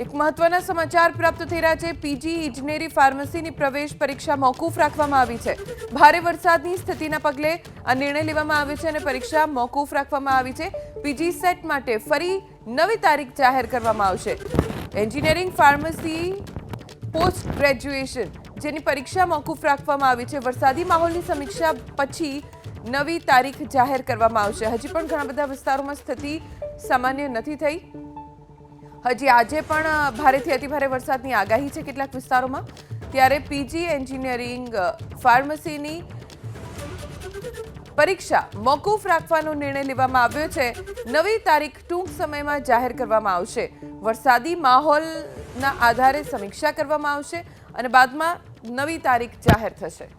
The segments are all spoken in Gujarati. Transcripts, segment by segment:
એક મહત્વના સમાચાર પ્રાપ્ત થઈ રહ્યા છે। પીજી ઇજનેરી ફાર્મસીની પ્રવેશ પરીક્ષા મોકૂફ રાખવામાં આવી છે। ભારે વરસાદની સ્થિતિના પગલે આ નિર્ણય લેવામાં આવ્યો છે અને પરીક્ષા મોકૂફ રાખવામાં આવી છે। પીજી સેટ માટે ફરી નવી તારીખ જાહેર કરવામાં આવશે। એન્જિનિયરિંગ ફાર્મસી પોસ્ટ ગ્રેજ્યુએશન જેની પરીક્ષા મોકૂફ રાખવામાં આવી છે। વરસાદી માહોલની સમીક્ષા પછી નવી તારીખ જાહેર કરવામાં આવશે। હજી પણ ઘણા બધા વિસ્તારોમાં સ્થિતિ સામાન્ય નથી થઈ। હજી આજે પણ ભારેથી અતિભારે વરસાદની આગાહી છે કેટલાક વિસ્તારોમાં। ત્યારે પીજી એન્જિનિયરિંગ ફાર્મસીની પરીક્ષા મોકૂફ રાખવાનો નિર્ણય લેવામાં આવ્યો છે। નવી તારીખ ટૂંક સમયમાં જાહેર કરવામાં આવશે। વરસાદી માહોલના આધારે સમીક્ષા કરવામાં આવશે અને બાદમાં નવી તારીખ જાહેર થશે।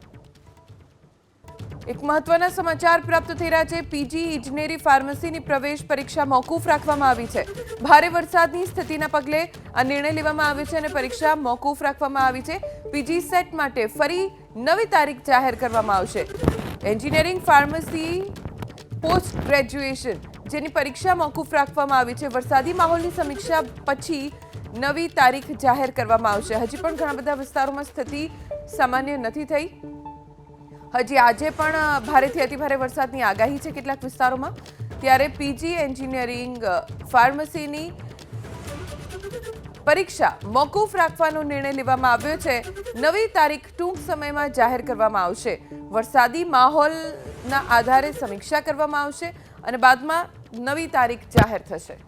એક મહત્વના સમાચાર પ્રાપ્ત થઈ રહ્યા છે। પીજી ઇજનેરી ફાર્મસીની પ્રવેશ પરીક્ષા મોકૂફ રાખવામાં આવી છે। ભારે વરસાદની સ્થિતિના પગલે આ નિર્ણય લેવામાં આવ્યો છે અને પરીક્ષા મોકૂફ રાખવામાં આવી છે। પીજી સેટ માટે ફરી નવી તારીખ જાહેર કરવામાં આવશે। એન્જિનિયરિંગ ફાર્મસી પોસ્ટ ગ્રેજ્યુએશન જેની પરીક્ષા મોકૂફ રાખવામાં આવી છે। વરસાદી માહોલની સમીક્ષા પછી નવી તારીખ જાહેર કરવામાં આવશે। હજી પણ ઘણા બધા વિસ્તારોમાં સ્થિતિ સામાન્ય નથી થઈ। હજી આજે પણ ભારેથી અતિભારે વરસાદની આગાહી છે કેટલાક વિસ્તારોમાં। ત્યારે પીજી એન્જિનિયરિંગ ફાર્મસીની પરીક્ષા મોકૂફ રાખવાનો નિર્ણય લેવામાં આવ્યો છે। નવી તારીખ ટૂંક સમયમાં જાહેર કરવામાં આવશે। વરસાદી માહોલના આધારે સમીક્ષા કરવામાં આવશે અને બાદમાં નવી તારીખ જાહેર થશે।